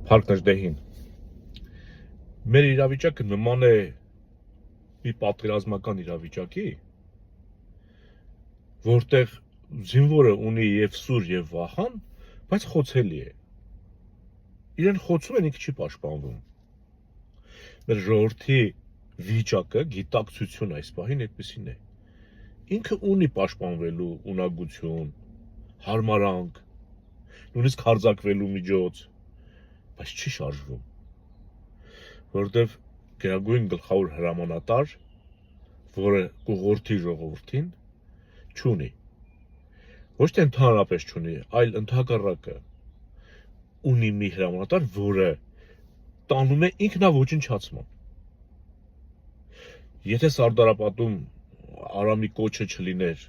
Փառքնժդեհին։ Մեր իրավիճակը նման է մի պատերազմական իրավիճակի, որտեղ զինվորը ունի եւ սուր եւ վախան, բայց խոցելի է։ Իրեն խոցում են, ինքը չի պաշտպանվում։ Մեր ժողովրդի վիճակը, գիտակցություն այս պահին այդպեսին է։ Ինքը ունի պաշտպանվելու ունակություն, հարմարանք, նույնիսկ հարձակվելու միջոց, բայց չի շարժվում, որովհետև գերագույն գլխավոր հրամանատար, որը կուղղորդի ժողովրդին, չունի։ Ոչ թե ընդհանրապես չունի, այլ ընդհակառակը ունի մի հրամանատար, որը տանում է ինքնաոչնչացման։ Եթե Սարդարապատում Արամի կոչը չլիներ,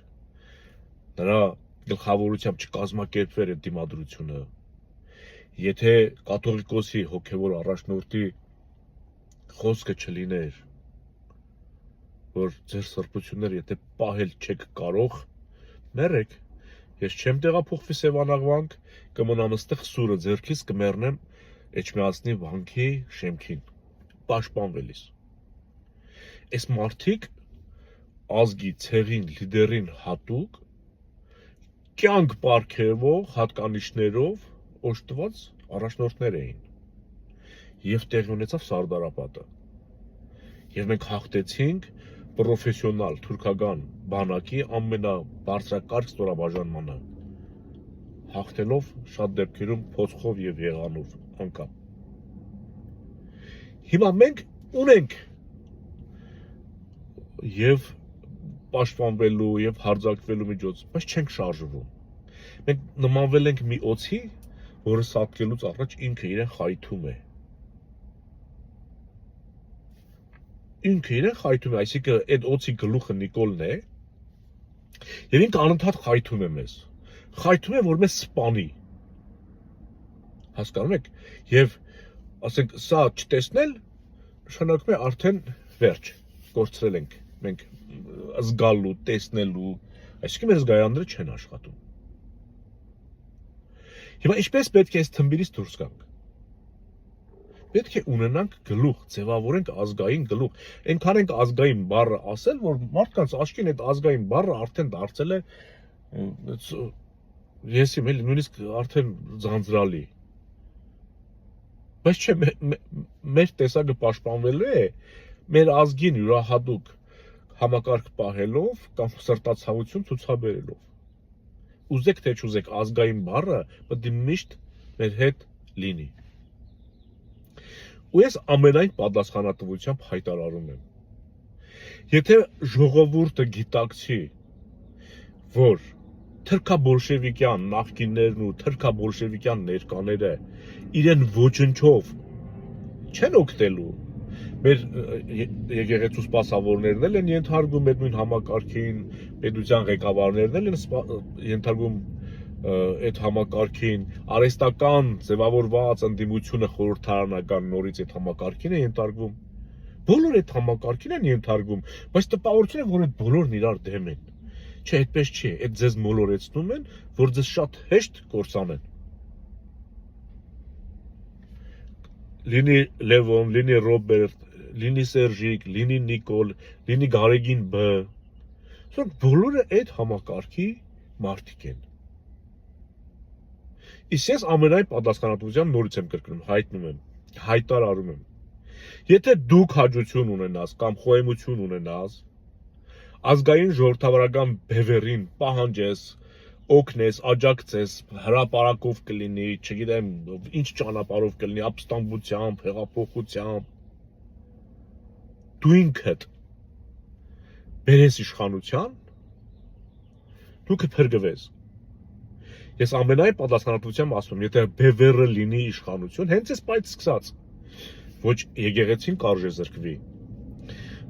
նրա գլխավորությամբ չկազմակերպվեր այդ դիմադրությունը, եթե կաթողիկոսի հոգևոր առաջնորդի խոսքը չլիներ, որ ձեր սրբությունները եթե պահել չեք կարող, մեռեք, ես չեմ տեղափոխվի Սևանաղվանք, կմնամ այստեղ սուրը ձեռքից կմեռնեմ Էջմիածնի վանքի շեմքին, պաշտպանվելիս։ Այս մարդիկ ազգի ցեղին, լիդերին հատուկ, կյանք պարգևող հատկանիշներով օժտված առաջնորդներ էին։ Եվ տեղի ունեցավ Սարդարապատը։ Եվ մենք հաղթեցինք պրոֆեսիոնալ թուրքական բանակի ամենաբարձրակարգ ստորաբաժանմանը, հաղթելով շատ դեպքերում փոცხով եւ եղանով անգամ։ Հիմա մենք ունենք եւ պաշտպանվելու եւ հարձակվելու միջոց, բայց չենք շարժվում։ Մենք նմանվել ենք մի օձի, որը սատկելուց առաջ ինքը իրեն խայթում է։ Ինքը իրեն խայթում է, այսինքն այդ օձի գլուխը Նիկոլն է, եւ ինքը անընդհատ խայթում է մեզ։ Խայթում է, որ մեզ սպանի։ Հասկանում եք։ Եվ ասենք սա չտեսնել նշանակում է արդեն վերջ, կորցրել ենք մենք զգալու, տեսնելու, այսինքն մեր զգայանները չեն աշխատում։ Հիմա ինչպես պետք է այս թմբիրից դուրս գանք։ Պետք է ունենանք գլուխ, ձևավորենք ազգային գլուխ։ Այնքան ենք ազգային բառը ասել, որ մարդկանց աչքին այդ ազգային բառը արդեն դարձել է ես իմ էլի նույնիսկ արդեն ձանձրալի։ Բայց չէ, մեր տեսակը պաշտպանվելու է մեր ազգին յուրահատուկ համակարգ պահելով կամ սրտացավություն ցուցաբերելով։ Ուզեք թե չուզեք, ազգային բառը պետք է միշտ մեր հետ լինի։ Ու ես ամենայն պատասխանատվությամբ հայտարարում եմ։ Եթե ժողովուրդը գիտակցի, որ թրքաբոլշևիկյան նախկիններն ու թրքաբոլշևիկյան ներկաները իրեն ոչնչով չեն օգտելու, մեր եկեղեցու սպասավորներն էլ են ենթարկվում այդ նույն համակարգին, պետության ղեկավարներն էլ են ենթարկվում այդ համակարգին, արհեստական ձևավորված ընդդիմությունը խորհրդարանական նորից այդ համակարգին է ենթարկվում։ Բոլոր այդ համակարգին են ենթարկվում, բայց տպավորություն է, որ այդ բոլորն իրար դեմ են։ Չէ, այդպես չի, այդ ձեզ մոլորեցնում են, որ ձեզ շատ հեշտ կործանեն։ Լինի Լևոն, լինի Ռոբերտ, լինի Սերժիկ, լինի Նիկոլ, լինի Գարեգին Բ. Սրանք բոլորը այդ համակարգի մարդիկ են։ Իսկ ես ամենայն պատասխանատվությամբ նորից եմ կրկնում, հայտնում եմ, հայտարարում եմ։ Եթե դուք հաջություն ունենաս կամ խոհեմություն ունենաս, ազգային ժողովրդավարական բևեռին պահանջես, օգնես, աջակցես, հրապարակով կլինի, չգիտեմ, ինչ ճանապարհով կլինի, ապստամբությամբ, հեղափոխությամբ, դու ինքդ բերես իշխանության, դու կփրկվես։ Ես ամենայն պատասխանատվությամբ ասում եմ, եթե բևեռը լինի իշխանություն, հենց այս պայծ սկսած, ոչ եկեղեցին կարժե զրկվի,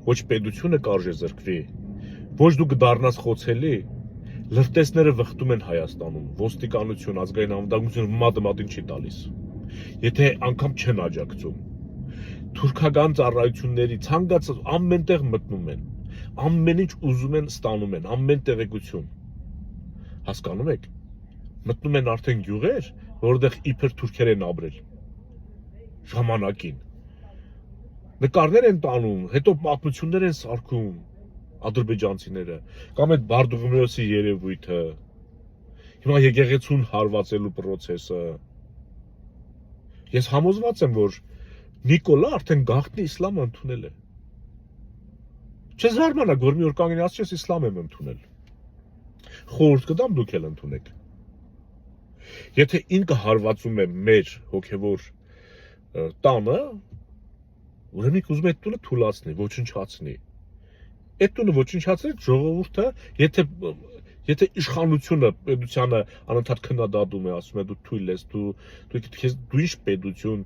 ոչ պետությունը կարժե զրկվի, ոչ դու կդառնաս խոցելի, լրտեսները վխտում են Հայաստանում, ոստիկանություն, ազգային անվտանգություն մատին չի տալիս, եթե անգամ չեն աջակցում, թուրքական ծառայությունների ցանկացած ամենտեղ մտնում են, ամեն ինչ ուզում են ստանում են, ամեն տեղեկություն, հասկանում եք, մտնում են արդեն գյուղեր, որտեղ իբր թուրքեր են ապրել, ժամանակին։ Նկարներ են տանում, հետո պատմություններ են սարքում ադրբեջանցիները, կամ այդ Բարդուղիմեոսի երևույթը, հիմա եկեղեցուն հարվածելու process-ը։ Ես համոզված եմ, որ Նիկոլը արդեն գաղտնի իսլամը ընդունել է։ Չես զարմանաք, որ մի օր կանգնի ասի, ես իսլամ եմ ընդունել։ Խորհուրդ կտամ, դուք էլ ընդունեք։ Եթե ինքը հարվածում է մեր հոգևոր տանը, ուրեմն ինքը ուզում է այդ տունը թուլացնի, ոչնչացնի։ Այդ տունը ոչնչացրեց ժողովուրդը, եթե իշխանությունը պետությանը անընդհատ քննադատում է, ասում է դու թույլ ես, դու ինչ պետություն,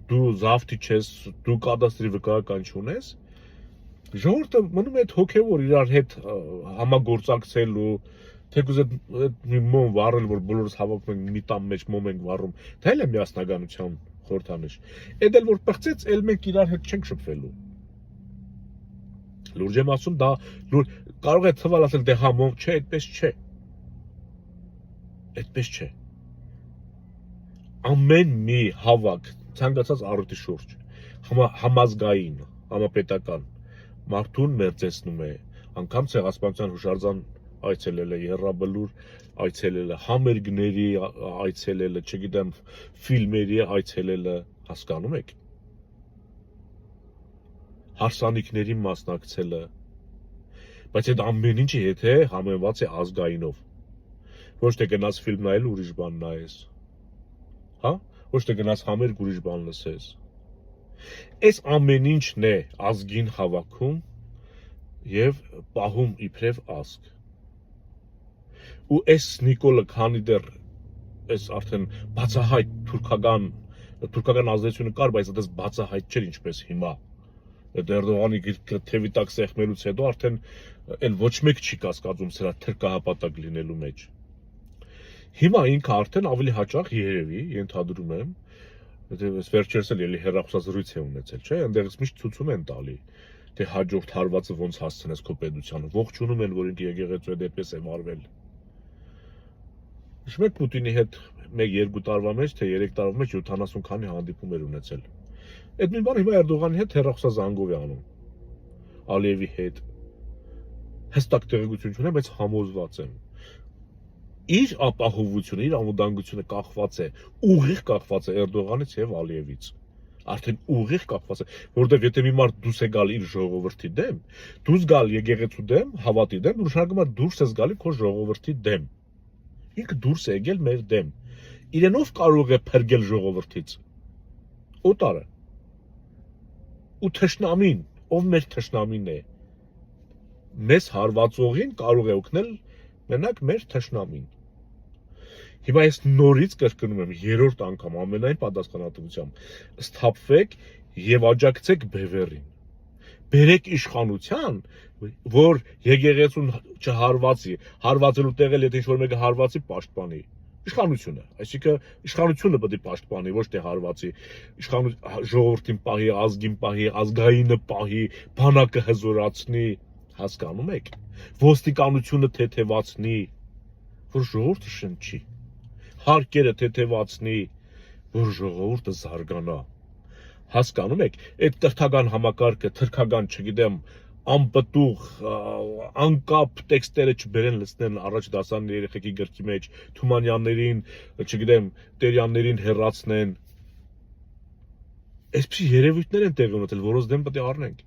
դու զավթի չես, դու կադաստրի վկայական չունես, ժողովուրդը մնում է այդ հոգևոր իրար հետ համագործակցելու, թեկուզ այդ մի մոմ վառել, որ բոլորս հավաքում ենք մի տան մեջ մոմ ենք վառում, դա էլ է միասնականության խորհրդանիշ։ Այդ էլ որ պղծեց, էլ մենք իրար հետ չենք շփվելու։ Լուրջ եմ ասում, դա կարող է թվալ ասել, դե հա մոմ չէ, այդպես չէ։ Այդպես չէ։ Ամեն մի հավաք, ցանկացած առիթի շուրջ, համազգային, համապետական, մարդուն մերձեցնում է, անգամ ցեղասպանության հուշարձան այցելել է, եռաբլուր այցելել է, համերգների այցելել է, չգիտեմ, ֆիլմերի այցելել է, հասկանում եք։ Հարսանիքների մասնակցել է, բայց այդ ամեն ինչը եթե համեմված է ազգայինով, ոչ թե գնաց ֆիլմ նայել ուրիշ բան նայես, հա, ոչ թե գնաց համերգ ուրիշ բան լսես, այս ամեն ինչն է ազգին հավաքում և պահում իբրև ազգ, ու այս Նիկոլը քանի դեռ այս արդեն բացահայտ թուրքական ազդեցությունը կար, բայց այդպես բացահայտ չէր ինչպես հիմա, Էրդողանի թևի տակ սեղմելուց հետո արդեն էլ ոչ մեկ չի կասկածում սրա թրկահապատակ լինելու մեջ։ Հիմա ինքը արդեն ավելի հաճախ երևի, ենթադրում եմ, վերջերս էլ էլի հեռախոսազրույց է ունեցել, չէ՞, այնտեղից միշտ ցույցում են տալի, թե հաջորդ հարվածը ոնց հասցնես քո պետությանը, ողջունում են, որ ինքը եկեղեցու հետ այդպես է վարվել։ Հիշում եք Պուտինի հետ 1-2 տարվա մեջ, թե 3 տարվա մեջ 70 քանի հանդիպում էր ունեցել։ Այդ նույն բանը հիմա Էրդողանի հետ հեռախոսազանգով է անում, Ալիևի հետ, հստակ տեղեկություն չունեմ, բայց համոզված եմ, իր ապահովությունը, իր անվտանգությունը կախված է, ուղիղ կախված է Էրդողանից և Ալիևից, արդեն ուղիղ կախված է, որովհետև եթե մի մարդ դուրս է գալ իր ժողովրդի դեմ, դուրս գալ եկեղեցու դեմ, հավատի դեմ, նշանակում դուրս ես գալի քո ժողովրդի դեմ, ինքը դուրս է եկել մեր դեմ, իրենով կարող է փրկել ժողովրդից, օտարը, ու թշնամին, ով մեր թշնամին է, մեզ հարվածողին կարող է օգնել մենակ մեր թշնամին։ Հիմա ես նորից կրկնում եմ, երրորդ անգամ ամենայն պատասխանատվությամբ, սթափվեք և աջակցեք բևեռին։ Բերեք իշխանության, որ եկեղեցուն չհարվածի, հարվածելու տեղել, եթե ինչ-որ մեկը հարվածի, պաշտպանի։ Իշխանությունը, այսինքն իշխանությունը պետք է պաշտպանի, ոչ թե հարվածի, ժողովրդին պահի, ազգին պահի, ազգայինը պահի, բանակը հզորացնի, հասկանում եք, ոստիկանությունը թեթևացնի, որ ժողովուրդը շնչի, հարկերը թեթևացնի, որ ժողովուրդը զարգանա, հասկանում եք, այդ կրթական համակարգը, թրքական, չգիտեմ, անպտուղ, անկապ տեքստերը չբերեն լցնեն առաջ դասարանի երեխեքի գրքի մեջ, Թումանյաններին, չգիտեմ, Տերյաններին հեռացնեն, այսպիսի երևույթներ են տեղի ունեցել, որոնց դեմ պետք է առնենք։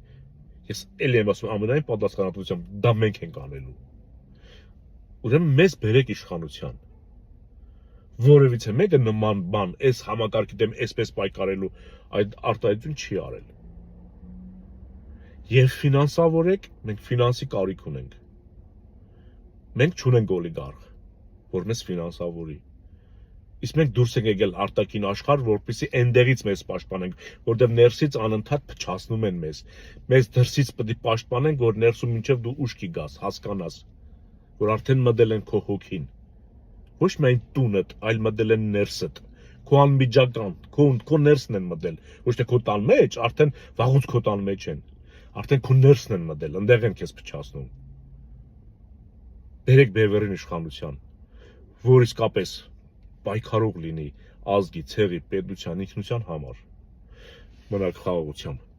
Ես էլ եմ ասում, ամենայն պատասխանատվությամբ, դա մենք ենք անելու։ Ուրեմն մեզ բերեք իշխանության։ Որևիցե մեկը նման բան, այս համակարգի դեմ այսպես պայքարելու այդ արտահայտություն չի արել։ Եվ ֆինանսավորեք, մենք ֆինանսի կարիք ունենք։ Մենք չունենք օլիգարխ, որ մեզ ֆինանսավորի։ Իսկ մենք դուրս ենք եկել արտաքին աշխարհ, որպեսզի այնտեղից մեզ պաշտպանենք, որտեղ ներսից անընդհատ փչացնում են մեզ։ Մեզ դրսից պետք է պաշտպանենք, որ ներսում մինչև դու ուշքի գաս, հասկանաս, որ արդեն մտել են քո հոգին։ Ոչ միայն տունդ, այլ մտել են ներսդ, քո անմիջական, քո ներսն են մտել, ոչ թե քո տան մեջ, արդեն վաղուց քո տան մեջ են, արդեն քո ներսն են մտել, ընդեղ են քեզ փչացնում։ Բերեք բևեռին իշխանության, որ իսկապես պայքարող լինի, ազգի, ցեղի, պետության, ինքնության համար։ Մնաք խաղաղությամբ։